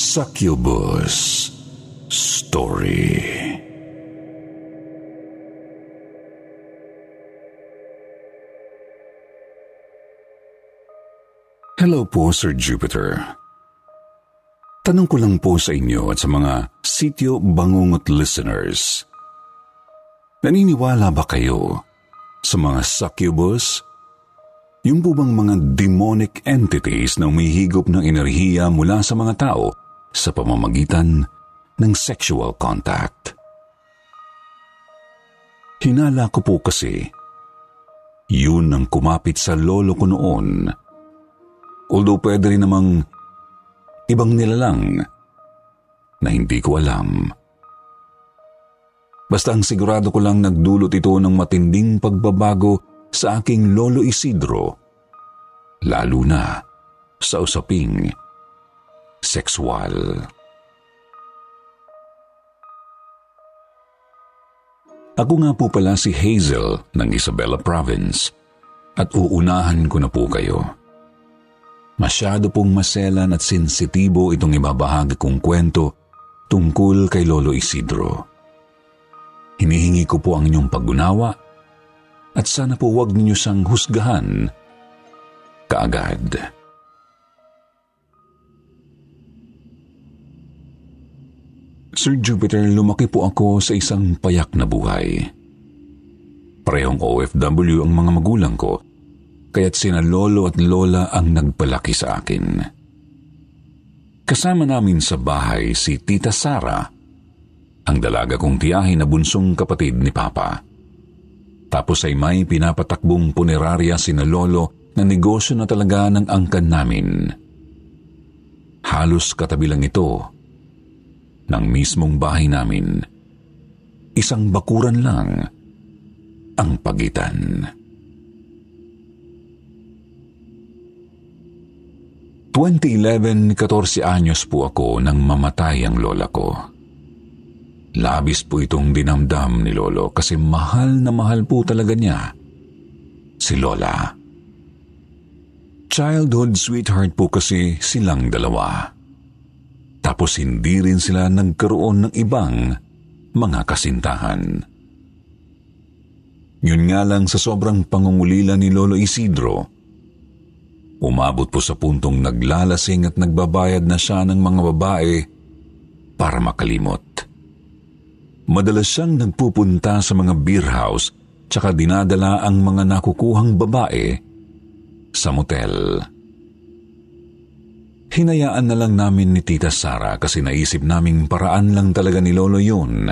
Succubus Story. Hello po, Sir Jupiter. Tanong ko lang po sa inyo at sa mga Sityo Bangungot listeners. Naniniwala ba kayo sa mga succubus? Yung po bang mga demonic entities na umihigop ng enerhiya mula sa mga tao sa pamamagitan ng sexual contact? Hinala ko po kasi, yun ang kumapit sa lolo ko noon. Although pwede rin namang ibang nilalang na hindi ko alam. Basta ang sigurado ko lang nagdulot ito ng matinding pagbabago sa aking lolo Isidro, lalo na sa usaping sexual. Ako nga po pala si Hazel ng Isabela Province at uunahan ko na po kayo. Masyado pong maselan at sensitibo itong ibabahagi kong kwento tungkol kay Lolo Isidro. Hinihingi ko po ang inyong pag-unawa at sana po huwag ninyo siyang husgahan kaagad. Sir Jupiter, lumaki po ako sa isang payak na buhay. Parehong OFW ang mga magulang ko, kaya't sina lolo at lola ang nagpalaki sa akin. Kasama namin sa bahay si Tita Sara, ang dalaga kong tiyahin na bunsong kapatid ni Papa. Tapos ay may pinapatakbong punerarya sina lolo na negosyo na talaga ng angkan namin. Halos katabi lang ito ng mismong bahay namin. Isang bakuran lang ang pagitan. 2011, 14 anyos po ako nang mamatay ang lola ko. Labis po itong dinamdam ni lolo kasi mahal na mahal po talaga niya si lola. Childhood sweetheart po kasi silang dalawa. Tapos hindi rin sila nagkaroon ng ibang mga kasintahan. Yun nga lang sa sobrang pangungulila ni Lolo Isidro, umabot po sa puntong naglalasing at nagbabayad na siya ng mga babae para makalimot. Madalas siyang nagpupunta sa mga beer house tsaka dinadala ang mga nakukuhang babae sa motel. Hinayaan na lang namin ni Tita Sara kasi naisip naming paraan lang talaga ni Lolo yun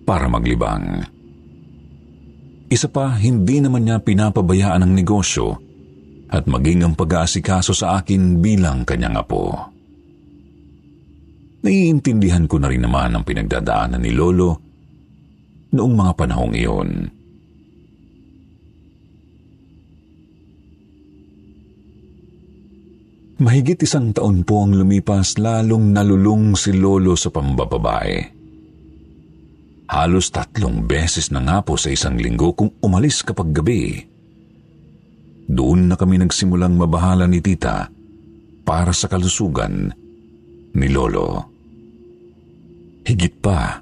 para maglibang. Isa pa, hindi naman niya pinapabayaan ang negosyo at maging ang pag-aasikaso sa akin bilang kanyang apo. Naiintindihan ko na rin naman ang pinagdadaanan ni Lolo noong mga panahong iyon. Mahigit 1 taon po ang lumipas, lalong nalulung si Lolo sa pambababae. Halos 3 beses na nga po sa 1 linggo kung umalis kapag gabi. Doon na kami nagsimulang mabahala ni Tita para sa kalusugan ni Lolo. Higit pa,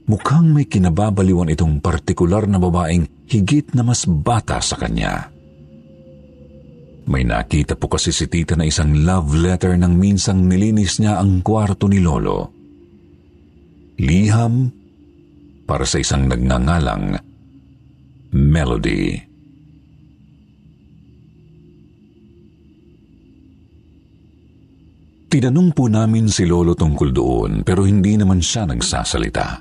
mukhang may kinababaliwan itong partikular na babaeng higit na mas bata sa kanya. May nakita po kasi si Tita na isang love letter nang minsang nilinis niya ang kwarto ni Lolo. Liham para sa isang nagngangalang Melody. Tinanong po namin si Lolo tungkol doon pero hindi naman siya nagsasalita.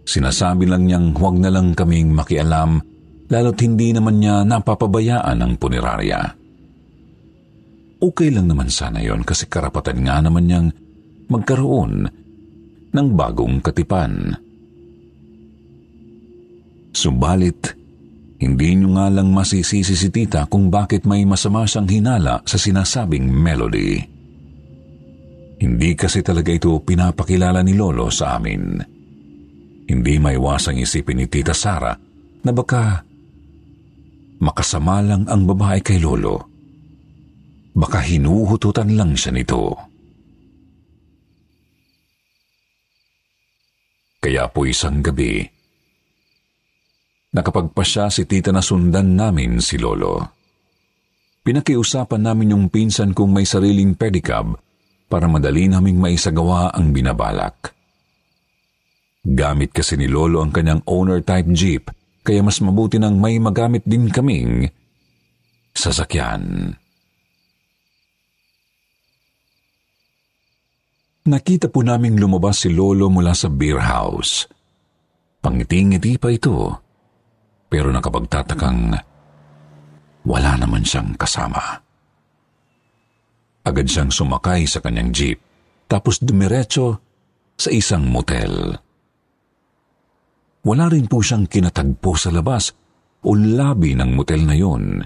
Sinasabi lang niyang huwag na lang kaming makialam lalo't hindi naman niya napapabayaan ang punerarya. Okay lang naman sana yon kasi karapatan nga naman niyang magkaroon ng bagong katipan. Subalit, hindi niyo nga lang masisisi si Tita kung bakit may masama siyang hinala sa sinasabing Melody. Hindi kasi talaga ito pinapakilala ni Lolo sa amin. Hindi maiwasang isipin ni Tita Sara na baka makasama lang ang babae kay Lolo. Baka hinuhututan lang siya nito. Kaya po isang gabi, nakapagpasya si tita na sundan namin si Lolo. Pinakiusapan namin yung pinsan kong may sariling pedicab para madali naming maisagawa ang binabalak. Gamit kasi ni Lolo ang kanyang owner-type jeep, kaya mas mabuti nang may magamit din kaming sasakyan. Nakita po naming lumabas si Lolo mula sa beer house. Pangiti-ngiti pa ito, pero nakapagtatakang wala naman siyang kasama. Agad siyang sumakay sa kanyang jeep, tapos dumiretso sa isang motel. Wala rin po siyang kinatagpo sa labas o labi ng motel na yon,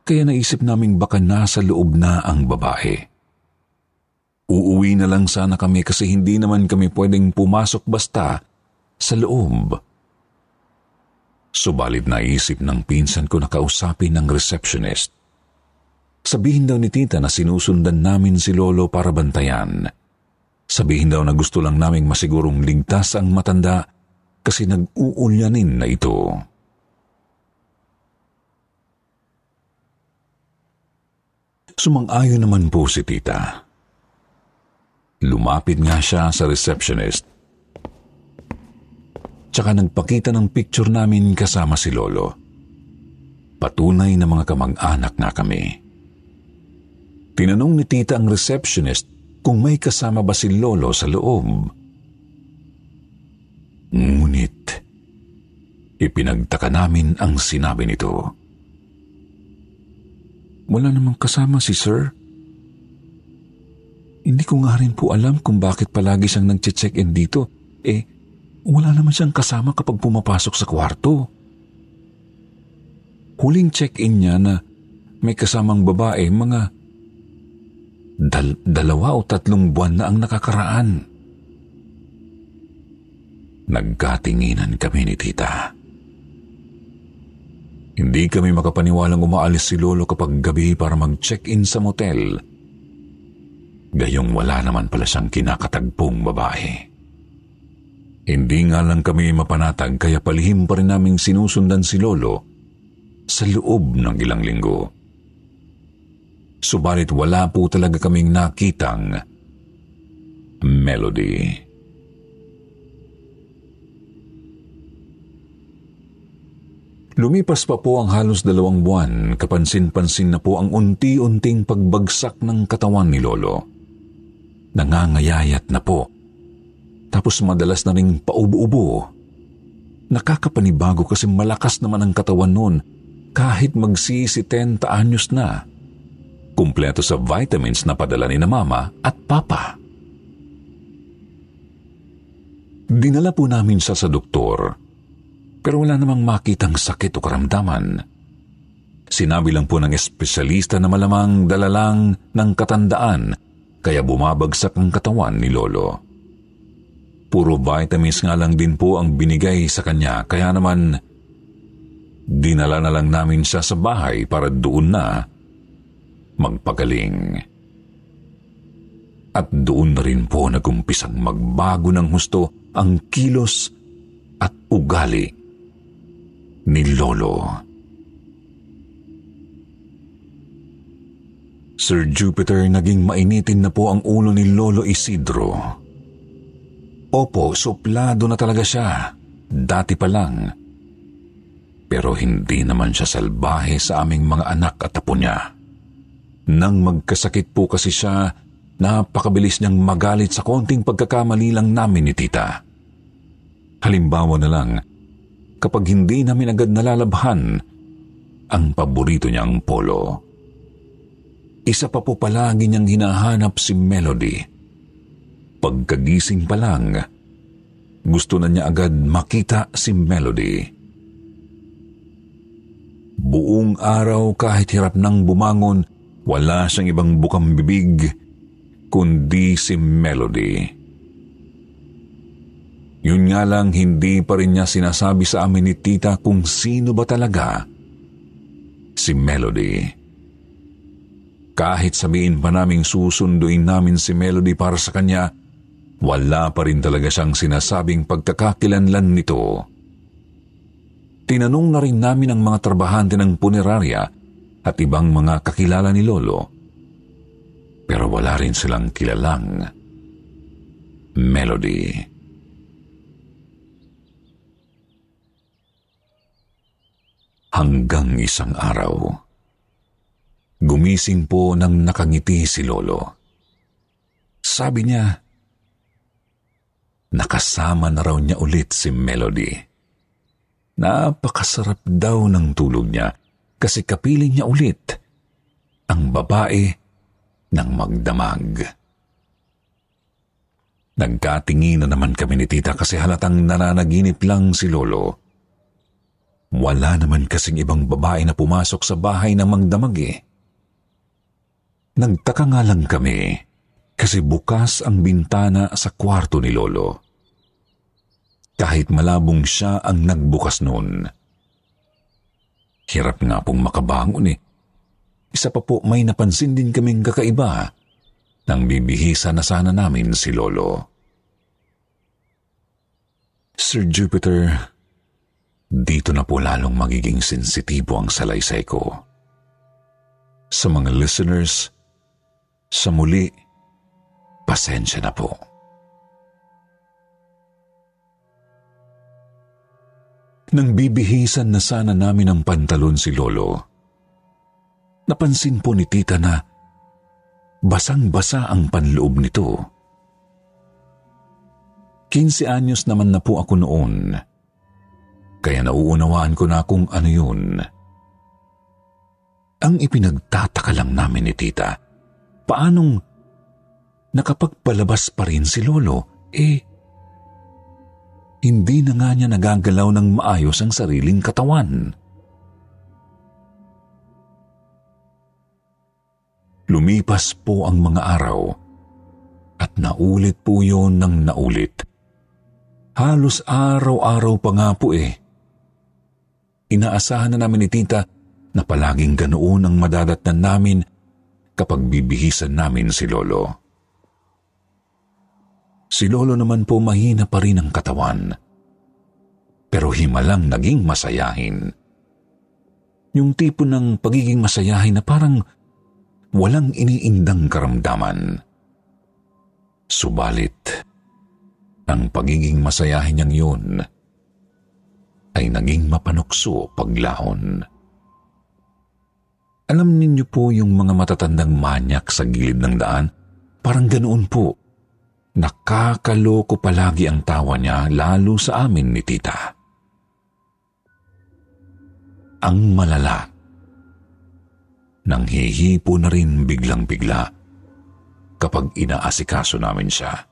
kaya naisip naming baka nasa loob na ang babae. Uuwi na lang sana kami kasi hindi naman kami pwedeng pumasok basta sa loob. Subalit naisip ng pinsan ko na kausapin ng receptionist. Sabihin daw ni tita na sinusundan namin si Lolo para bantayan. Sabihin daw na gusto lang naming masigurong ligtas ang matanda kasi nag-uulyanin na ito. Sumang-ayon naman po si tita. Lumapit nga siya sa receptionist. Tsaka nagpakita ng picture namin kasama si Lolo. Patunay na mga kamag-anak na kami. Tinanong ni tita ang receptionist kung may kasama ba si Lolo sa loob. Ngunit, ipinagtaka namin ang sinabi nito. Wala namang kasama si Sir. Hindi ko nga rin po alam kung bakit palagi siyang nag-check-in dito. Wala naman siyang kasama kapag pumapasok sa kwarto. Huling check-in niya na may kasamang babae, mga 2 o 3 buwan na ang nakakaraan. Nagkatinginan kami ni tita. Hindi kami makapaniwalang umaalis si Lolo kapag gabi para mag-check-in sa motel. Gayong wala naman pala siyang kinakatagpong babae. Hindi nga lang kami mapanatag kaya palihim pa rin naming sinusundan si Lolo sa loob ng ilang linggo. Subalit wala po talaga kaming nakitang Melody. Lumipas pa po ang halos 2 buwan, kapansin-pansin na po ang unti-unting pagbagsak ng katawan ni Lolo. Nangangayayat na po. Tapos madalas na ring paubo-ubo. Nakakapanibago kasi malakas naman ang katawan noon kahit magsisi-70 anyos na. Kumpleto sa vitamins na padala ni na mama at papa. Dinala po namin siya sa doktor, pero wala namang makitang sakit o karamdaman. Sinabi lang po ng espesyalista na malamang dala lang ng katandaan kaya bumabagsak ang katawan ni Lolo. Puro vitamins nga lang din po ang binigay sa kanya kaya naman dinala na lang namin siya sa bahay para doon na magpagaling. At doon na rin po nagumpisang magbago ng husto ang kilos at ugali ni Lolo. Sir Jupiter, naging mainitin na po ang ulo ni Lolo Isidro. Opo, suplado na talaga siya. Dati pa lang. Pero hindi naman siya salbahe sa aming mga anak at apo niya. Nang magkasakit po kasi siya, napakabilis niyang magalit sa konting pagkakamali lang namin ni tita. Halimbawa na lang, kapag hindi namin agad nalalabhan ang paborito niyang polo. Isa pa po palagi niyang hinahanap si Melody. Pagkagising pa lang, gusto na niya agad makita si Melody. Buong araw kahit hirap nang bumangon, wala siyang ibang bukang bibig kundi si Melody. Yun nga lang, hindi pa rin niya sinasabi sa amin ni tita kung sino ba talaga si Melody. Kahit sabihin pa naming susunduin namin si Melody para sa kanya, wala pa rin talaga siyang sinasabing pagkakakilanlan nito. Tinanong na rin namin ang mga trabahante ng punerarya at ibang mga kakilala ni Lolo, pero wala rin silang kilalang Melody. Hanggang isang araw, gumising po nang nakangiti si Lolo. Sabi niya, nakasama na raw niya ulit si Melody. Napakasarap daw ng tulog niya kasi kapiling niya ulit ang babae ng magdamag. Nagkatingin na naman kami ni Tita kasi halatang nananaginip lang si Lolo. Wala naman kasing ibang babae na pumasok sa bahay ng magdamag eh. Nagtaka nga lang kami kasi bukas ang bintana sa kwarto ni Lolo. Kahit malabong siya ang nagbukas noon. Hirap nga pong makabangon eh. Isa pa po may napansin din kaming kakaiba nang bibihisa na sana namin si Lolo. Sir Jupiter, dito na po lalong magiging sensitibo ang salaysay ko. Sa mga listeners, sa muli, pasensya na po. Nang bibihisan na sana namin ang pantalon si Lolo, napansin po ni Tita na basang-basa ang panloob nito. 15 anyos naman na po ako noon, kaya nauunawaan ko na kung ano yun. Ang ipinagtataka lang namin ni Tita, paanong nakapagpalabas pa rin si Lolo, hindi na nga niya nagagalaw ng maayos ang sariling katawan. Lumipas po ang mga araw at naulit po yun ng naulit. Halos araw-araw pa nga po eh. Inaasahan na namin ni Tita na palaging ganoon ang madadatnan namin kapag bibihisan namin si Lolo. Si Lolo naman po mahina pa rin ang katawan, pero himalang naging masayahin. Yung tipo ng pagiging masayahin na parang walang iniindang karamdaman. Subalit, ang pagiging masayahin niyang yun ay naging mapanukso paglahon. Alam ninyo po yung mga matatandang manyak sa gilid ng daan, parang ganoon po. Nakakaloko palagi ang tawa niya lalo sa amin ni Tita. Ang malala, nanghihipo na rin biglang-bigla kapag inaasikaso namin siya.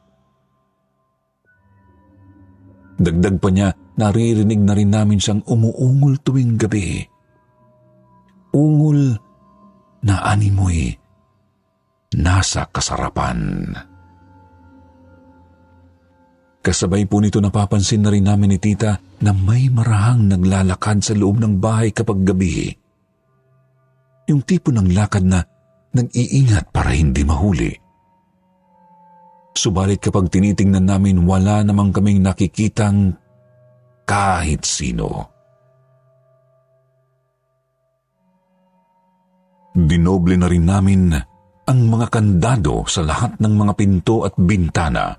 Dagdag pa niya, naririnig na rin namin siyang umuungol tuwing gabi. Ungol na animoy nasa kasarapan. Kasabay po nito napapansin na rin namin ni Tita na may marahang naglalakad sa loob ng bahay kapag gabi. Yung tipo ng lakad na nag-iingat para hindi mahuli. Subalit kapag tinitingnan namin, wala namang kaming nakikitang kahit sino. Dinoble na rin namin ang mga kandado sa lahat ng mga pinto at bintana.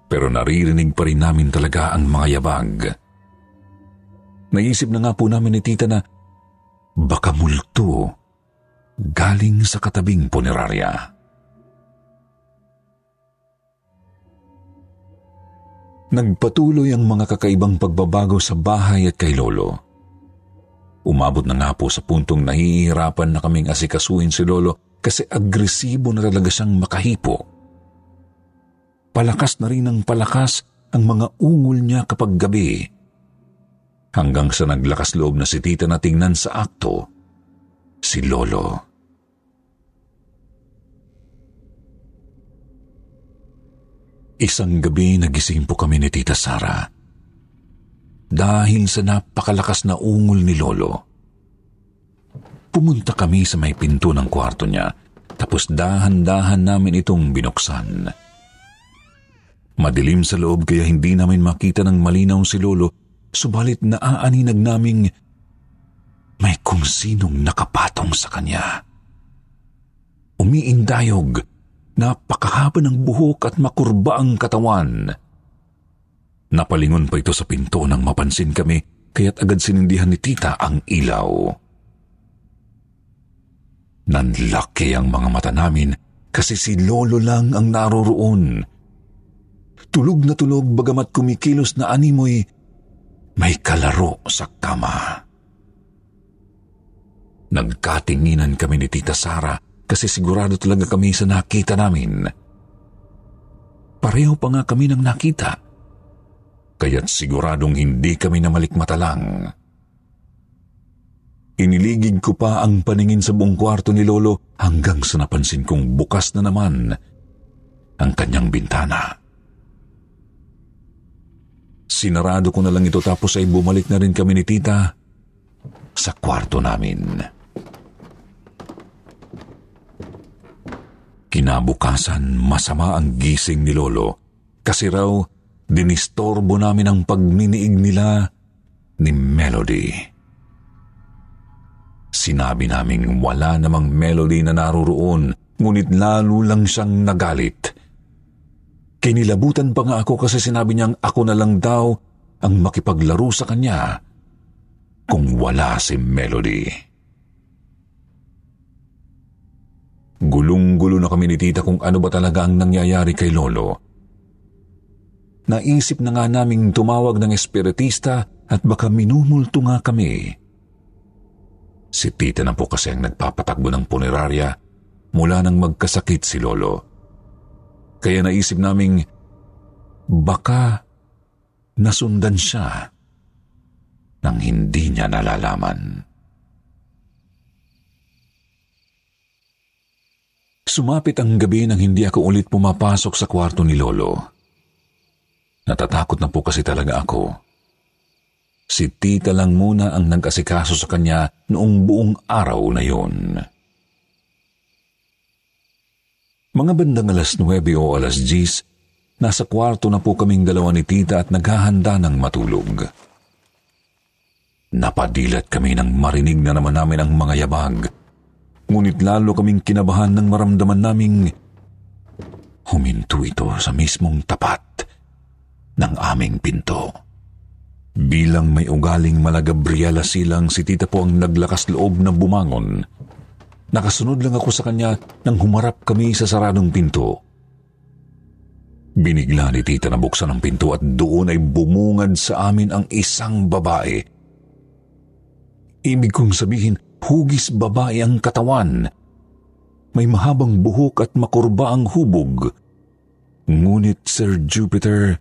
Pero naririnig pa rin namin talaga ang mga yabag. Naisip na nga po namin ni Tita na baka multo galing sa katabing punerarya. Nagpatuloy ang mga kakaibang pagbabago sa bahay at kay Lolo. Umabot na nga po sa puntong nahihirapan na kaming asikasuhin si Lolo kasi agresibo na talaga siyang makahipo. Palakas na rin ng palakas ang mga ungol niya kapag gabi. Hanggang sa naglakas loob na si Tita na tingnan sa akto si Lolo. Isang gabi nagising po kami ni Tita Sara dahil sa napakalakas na ungol ni Lolo. Pumunta kami sa may pinto ng kwarto niya tapos dahan-dahan namin itong binuksan. Madilim sa loob kaya hindi namin makita ng malinaw si Lolo, subalit naaaninag naming may kung sinong nakapatong sa kanya. Umiindayog, napakahaba ng buhok at makurba ang katawan. Napalingon pa ito sa pinto nang mapansin kami, kaya't agad sinindihan ni Tita ang ilaw. Nanlaki ang mga mata namin kasi si Lolo lang ang naroroon. Tulog na tulog bagamat kumikilos na animoy, may kalaro sa kama. Nagkatinginan kami ni Tita Sara kasi sigurado talaga kami sa nakita namin. Pareho pa nga kami ng nakita, kaya't siguradong hindi kami namalikmata lang. Iniligig ko pa ang paningin sa buong kwarto ni Lolo hanggang sa napansin kong bukas na naman ang kanyang bintana. Sinarado ko na lang ito tapos ay bumalik na rin kami ni Tita sa kwarto namin. Kinabukasan, masama ang gising ni Lolo kasi raw dinistorbo namin ang pagminiig nila ni Melody. Sinabi naming wala namang Melody na naroroon, ngunit lalo lang siyang nagalit. Kinilabutan pa nga ako kasi sinabi niyang ako na lang daw ang makipaglaro sa kanya kung wala si Melody. Gulong-gulo na kami ni Tita kung ano ba talaga ang nangyayari kay Lolo. Naisip na nga naming tumawag ng espiritista at baka minumulto nga kami. Si Tita na po kasi ang nagpapatakbo ng punerarya mula nang magkasakit si Lolo. Kaya naisip naming baka nasundan siya nang hindi niya nalalaman. Sumapit ang gabi nang hindi ako ulit pumapasok sa kwarto ni Lolo. Natatakot na po kasi talaga ako. Si Tita lang muna ang nag-asikaso sa kanya noong buong araw na yon. Mga bandang 9:00 o 10:00, nasa kwarto na po kaming dalawa ni Tita at naghahanda ng matulog. Napadilat kami nang marinig na naman namin ang mga yabag. Ngunit lalo kaming kinabahan nang maramdaman naming huminto ito sa mismong tapat ng aming pinto. Bilang may ugaling malagabriela silang, si Tita po ang naglakas loob na bumangon. Nakasunod lang ako sa kanya nang humarap kami sa saradong pinto. Binigla ni Tita na buksan ang pinto at doon ay bumungad sa amin ang isang babae. Ibig kong sabihin, hugis babae ang katawan. May mahabang buhok at makurba ang hubog. Ngunit Sir Jupiter,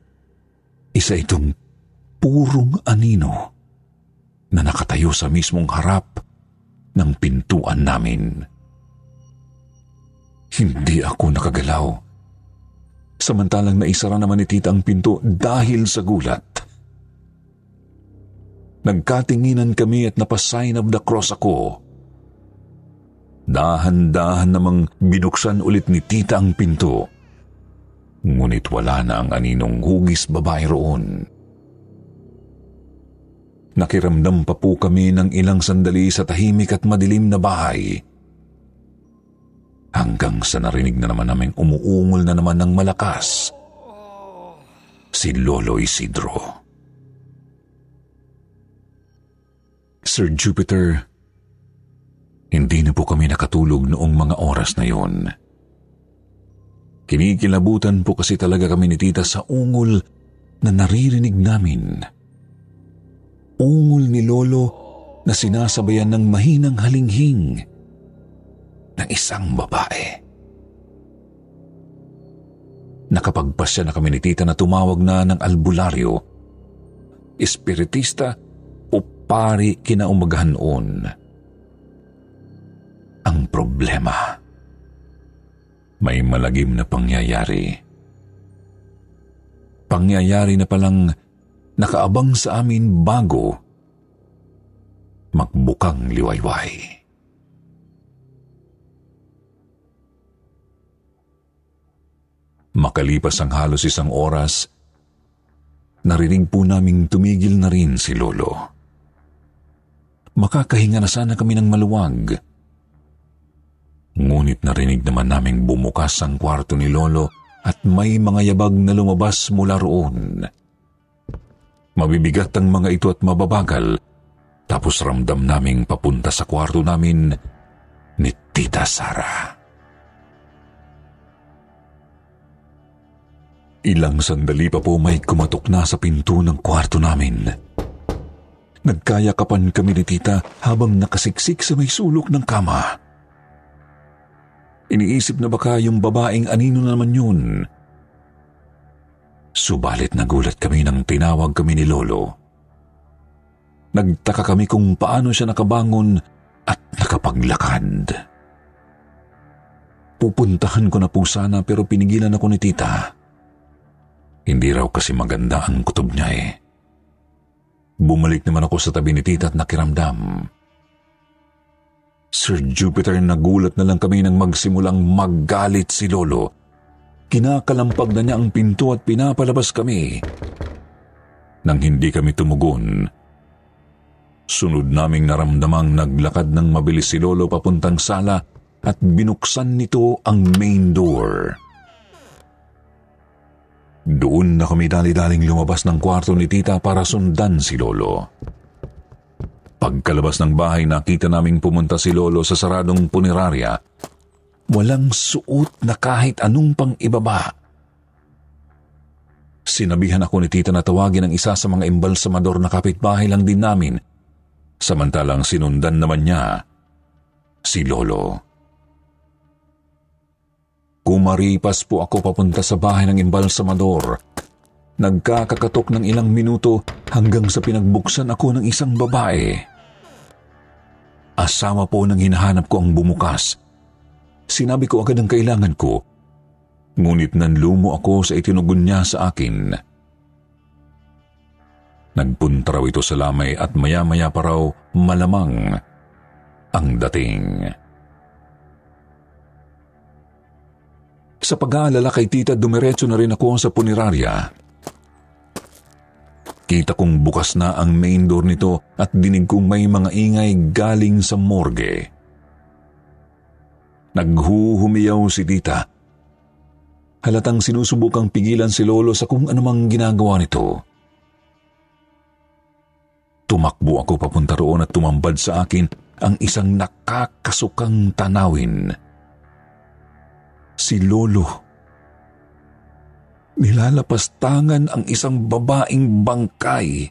isa itong purong anino na nakatayo sa mismong harap ng pintuan namin. Hindi ako nakagalaw. Samantalang naisara naman ni Tita ang pinto dahil sa gulat. Nagkatinginan kami at napa-sign of the cross ako. Dahan-dahan namang binuksan ulit ni Tita ang pinto. Ngunit wala na ang aninong hugis babae roon. Nakiramdam pa po kami ng ilang sandali sa tahimik at madilim na bahay. Hanggang sa narinig na naman naming umuungol na naman ng malakas si Lolo Isidro. Sir Jupiter, hindi na po kami nakatulog noong mga oras na yon. Kinikilabutan po kasi talaga kami ni Tita sa ungol na naririnig namin. Ungol ni Lolo na sinasabayan ng mahinang halinghing ng isang babae. Nakapagpasya na kami ni Tita na tumawag na ng albularyo, espiritista o pari kinaumagahan noon. Ang problema, may malagim na pangyayari. Pangyayari na palang nakaabang sa amin bago magbukang liwayway. Makalipas ang halos 1 oras, narinig po naming tumigil na rin si Lolo. Makakahinga na sana kami ng maluwag. Ngunit narinig naman naming bumukas ang kwarto ni Lolo at may mga yabag na lumabas mula roon. Mabibigat ang mga ito at mababagal, tapos ramdam naming papunta sa kwarto namin ni Tita Sara. Ilang sandali pa po may kumatok na sa pinto ng kwarto namin. Nagkayakapan kami ni Tita habang nakasiksik sa may sulok ng kama. Iniisip na baka yung babaeng anino naman yun. Subalit nagulat kami nang tinawag kami ni Lolo. Nagtaka kami kung paano siya nakabangon at nakapaglakad. Pupuntahan ko na po sana pero pinigilan ako ni Tita. Hindi raw kasi maganda ang kutob niya eh. Bumalik naman ako sa tabi ni Tita at nakiramdam. Sir Jupiter, nagulat na lang kami nang magsimulang maggalit si Lolo. Kinakalampag na niya ang pinto at pinapalabas kami. Nang hindi kami tumugon, sunod naming naramdamang naglakad ng mabilis si Lolo papuntang sala at binuksan nito ang main door. Doon na kami dali-daling lumabas ng kwarto ni Tita para sundan si Lolo. Pagkalabas ng bahay, nakita naming pumunta si Lolo sa saradong punerarya. Walang suot na kahit anong pang ibaba. Sinabihan ako ni Tita na tawagin ang isa sa mga embalsamador na kapitbahay lang din namin, samantalang sinundan naman niya si Lolo. Kumaripas po ako papunta sa bahay ng embalsamador. Nagkakakatok ng ilang minuto hanggang sa pinagbuksan ako ng isang babae. Asawa po ng hinahanap ko ang bumukas. Sinabi ko agad ang kailangan ko, ngunit nanlumo ako sa itinugon niya sa akin. Nagpunta raw ito sa lamay at maya-maya pa raw malamang ang dating. Sa pag-aalala kay Tita, dumiretso na rin ako sa punerarya. Kita kong bukas na ang main door nito at dinig kong may mga ingay galing sa morgue. Naghuhumiyaw si Tita. Halatang sinusubukang pigilan si Lolo sa kung anumang ginagawa nito. Tumakbo ako papunta roon at tumambad sa akin ang isang nakakasukang tanawin. Si Lolo. Nilalapastangan ang isang babaeng bangkay.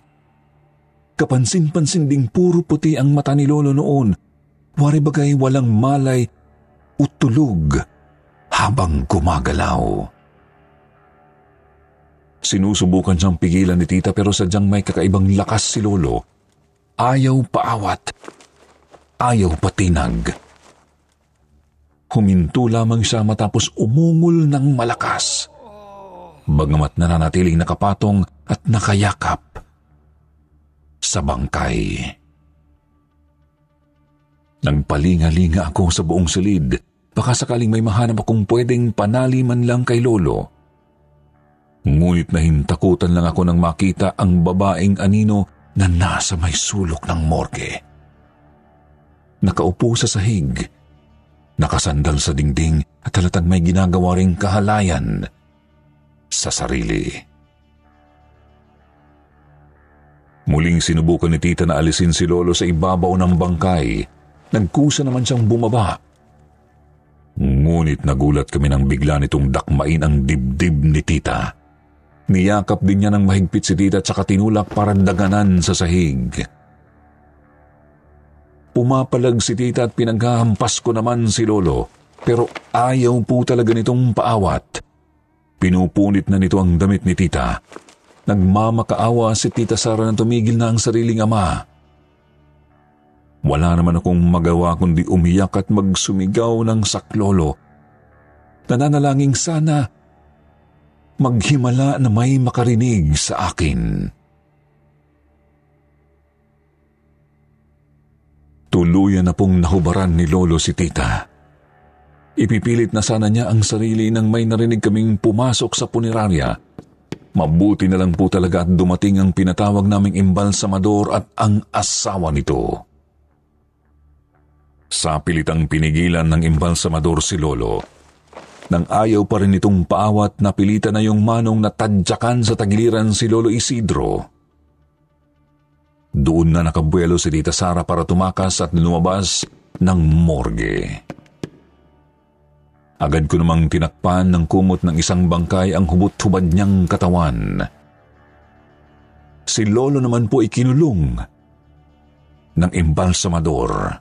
Kapansin-pansin ding puro puti ang mata ni Lolo noon. Wari bagay walang malay o tulog habang gumagalaw. Sinusubukan siyang pigilan ni Tita pero sadyang may kakaibang lakas si Lolo. Ayaw paawat. Ayaw patinag. Huminto lamang siya matapos umungol ng malakas. Bagamat nananatiling nakapatong at nakayakap sa bangkay. Nagpalinga-linga ako sa buong silid. Baka sakaling may mahanap akong pwedeng panaliman lang kay Lolo. Ngunit nahintakutan lang ako nang makita ang babaeng anino na nasa may sulok ng morgue. Nakaupo sa sahig, nakasandal sa dingding at halatang may ginagawa ring kahalayan sa sarili. Muling sinubukan ni Tita na alisin si Lolo sa ibabaw ng bangkay. Nagkusa naman siyang bumaba. Ngunit nagulat kami nang bigla nitong dakmain ang dibdib ni Tita. Niyakap din niya ng mahigpit si Tita at saka tinulak para daganan sa sahig. Pumapalag si Tita at pinaghahampas ko naman si Lolo, pero ayaw po talaga nitong paawat. Pinupunit na nito ang damit ni Tita. Nagmamakaawa si Tita Sara na tumigil na ang sariling ama. Wala naman akong magawa kundi umiyak at magsumigaw ng saklolo. Nananalangin sana maghimala na may makarinig sa akin. Tuluyan na pong nahubaran ni Lolo si Tita. Ipipilit na sana niya ang sarili nang may narinig kaming pumasok sa punerarya. Mabuti na lang po talaga at dumating ang pinatawag naming imbalsamador at ang asawa nito. Sa pilitang pinigilan ng imbalsamador si Lolo, nang ayaw pa rin itong paawat, napilitan na yung manong na tadyakan sa tagiliran si Lolo Isidro. Doon na nakabuelo si Tita Sara para tumakas at lumabas ng morgue. Agad ko namang tinakpan ng kumot ng isang bangkay ang hubot-hubad niyang katawan. Si Lolo naman po ikinulong ng imbalsamador.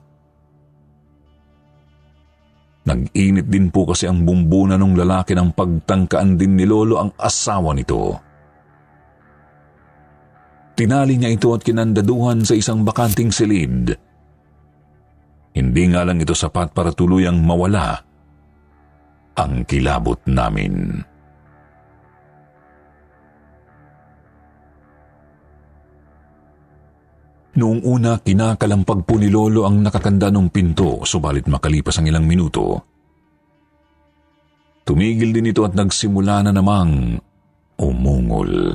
Nag-init din po kasi ang bumbuna ng lalaki ng pagtangkaan din ni Lolo ang asawa nito. Tinali niya ito at kinandaduhan sa isang bakanting silid. Hindi nga lang ito sapat para tuluyang mawala ang kilabot namin. Noong una, kinakalampag po ni Lolo ang nakakanda ng pinto, subalit makalipas ang ilang minuto, tumigil din ito at nagsimula na namang umungol.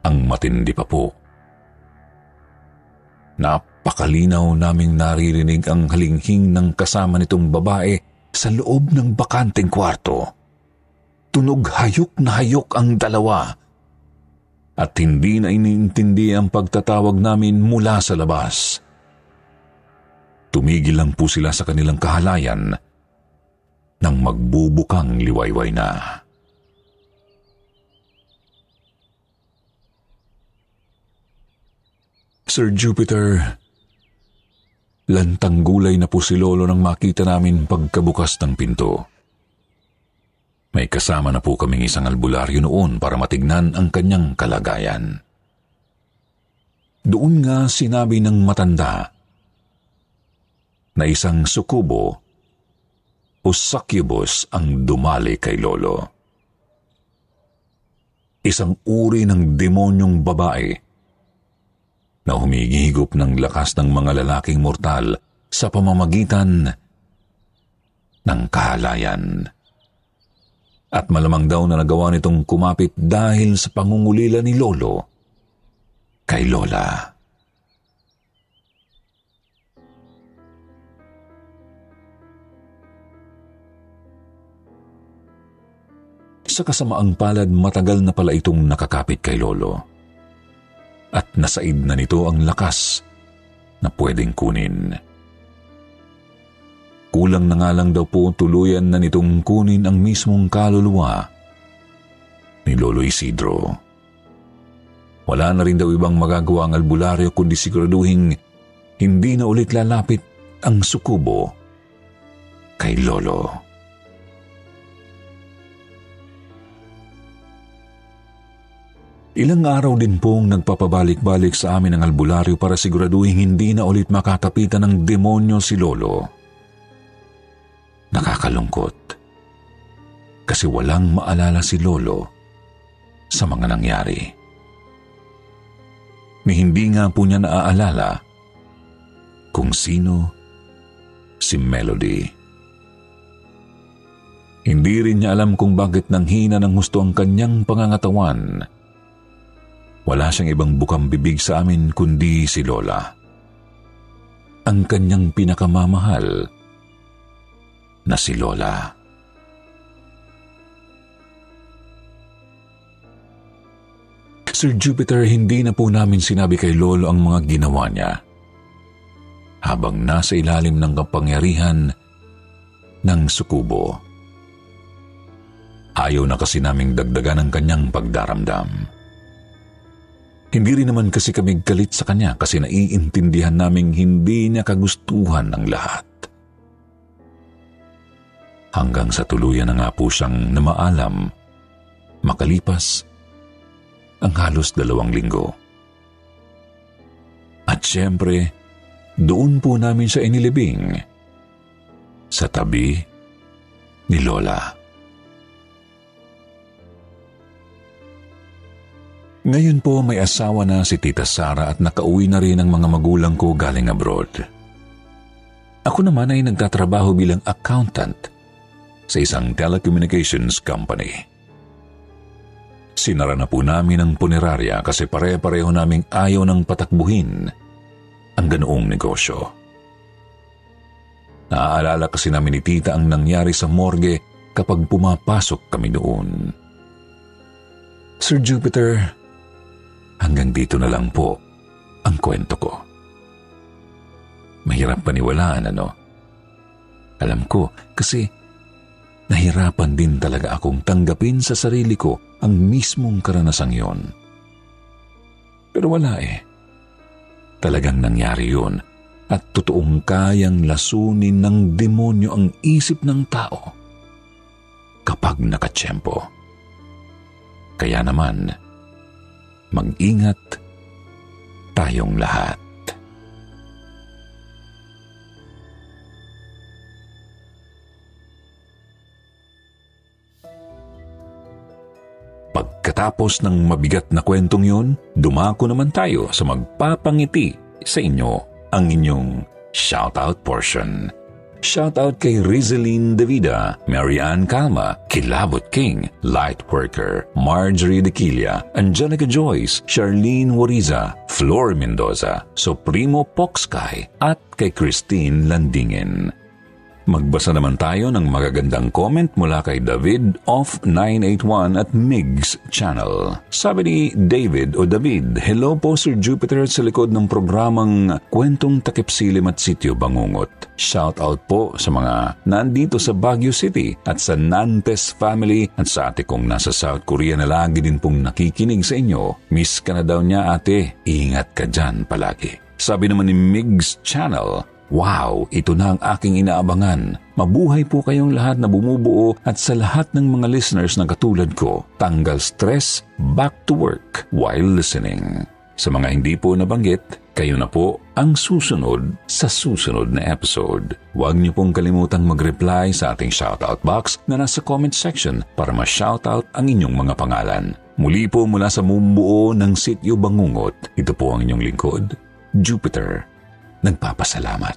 Ang matindi pa po. Napakalinaw naming naririnig ang halinghing ng kasama nitong babae sa loob ng bakanteng kwarto. Tunog hayok na hayok ang dalawa at hindi na iniintindi ang pagtatawag namin mula sa labas. Tumigil lang po sila sa kanilang kahalayan nang magbubukang liwayway na. Sir Jupiter, lantang gulay na po si Lolo nang makita namin pagkabukas ng pinto. May kasama na po kaming isang albularyo noon para matignan ang kanyang kalagayan. Doon nga sinabi ng matanda na isang sukubo o succubus ang dumali kay Lolo. Isang uri ng demonyong babae na humigihigop ng lakas ng mga lalaking mortal sa pamamagitan ng kahalayan. At malamang daw na nagawa nitong kumapit dahil sa pangungulila ni Lolo kay Lola. Sa kasamaang palad, matagal na pala itong nakakapit kay Lolo. At nasaid na nito ang lakas na pwedeng kunin. Kulang na nga lang daw po tuluyan na nitong kunin ang mismong kaluluwa ni Lolo Isidro. Wala na rin daw ibang magagawa ang albularyo kundi siguraduhing hindi na ulit lalapit ang sukubo kay Lolo. Ilang araw din pong nagpapabalik-balik sa amin ang albularyo para siguraduhin hindi na ulit makatapitan ng demonyo si Lolo. Nakakalungkot kasi walang maalala si Lolo sa mga nangyari. Ni hindi nga po niya naaalala kung sino si Melody. Hindi rin niya alam kung bakit nanghina ng husto ang kanyang pangangatawan. Wala siyang ibang bukang bibig sa amin kundi si Lola. Ang kanyang pinakamamahal na si Lola. Sir Jupiter, hindi na po namin sinabi kay Lolo ang mga ginawa niya habang nasa ilalim ng kapangyarihan ng sukubo. Ayaw na kasi naming dagdagan ang kanyang pagdaramdam. Hindi rin naman kasi kami galit sa kanya kasi naiintindihan naming hindi niya kagustuhan ang lahat. Hanggang sa tuluyan na nga po siyang namaalam, makalipas ang halos 2 linggo. At siyempre, doon po namin siya inilibing sa tabi ni Lola. Ngayon po may asawa na si Tita Sara at nakauwi na rin ang mga magulang ko galing abroad. Ako naman ay nagtatrabaho bilang accountant sa isang telecommunications company. Sinara na po namin ang punerarya kasi pare-pareho naming ayaw ng patakbuhin ang ganoong negosyo. Naaalala kasi namin ni tita ang nangyari sa morgue kapag pumapasok kami noon. Sir Jupiter, hanggang dito na lang po ang kwento ko. Mahirap paniwalaan, ano? Alam ko kasi nahirapan din talaga akong tanggapin sa sarili ko ang mismong karanasang yon. Pero wala eh. Talagang nangyari yun at totoong kayang lasunin ng demonyo ang isip ng tao kapag nakatsyempo. Kaya naman, mag-ingat tayong lahat. Pagkatapos ng mabigat na kwentong yun, dumako naman tayo sa magpapangiti sa inyo ang inyong shoutout portion. Shoutout kay Rizeline Davida, Marianne Calma, Kilabot King, Lightworker, Marjorie Dequilia, Angelica Joyce, Charlene Wariza, Flor Mendoza, Soprimo Poxkay at kay Christine Landingen. Magbasa naman tayo ng magagandang comment mula kay David of 981 at Migs Channel. Sabi ni David o David, "Hello po Sir Jupiter sa likod ng programang Kwentong Takip Silim at Sityo Bangungot. Shout out po sa mga nandito sa Baguio City at sa Nantes family at sa ate kong nasa South Korea na lagi din pong nakikinig sa inyo. Miss ka na daw niya ate, ingat ka dyan palagi." Sabi naman ni Migs Channel, "Wow, ito na ang aking inaabangan. Mabuhay po kayong lahat na bumubuo at sa lahat ng mga listeners na katulad ko. Tanggal stress, back to work while listening." Sa mga hindi po nabanggit, kayo na po ang susunod sa susunod na episode. Huwag niyo pong kalimutang mag-reply sa ating shoutout box na nasa comment section para ma-shoutout ang inyong mga pangalan. Muli po mula sa bumubuo ng Sityo Bangungot, ito po ang inyong lingkod, Jupiter. Nagpapasalamat.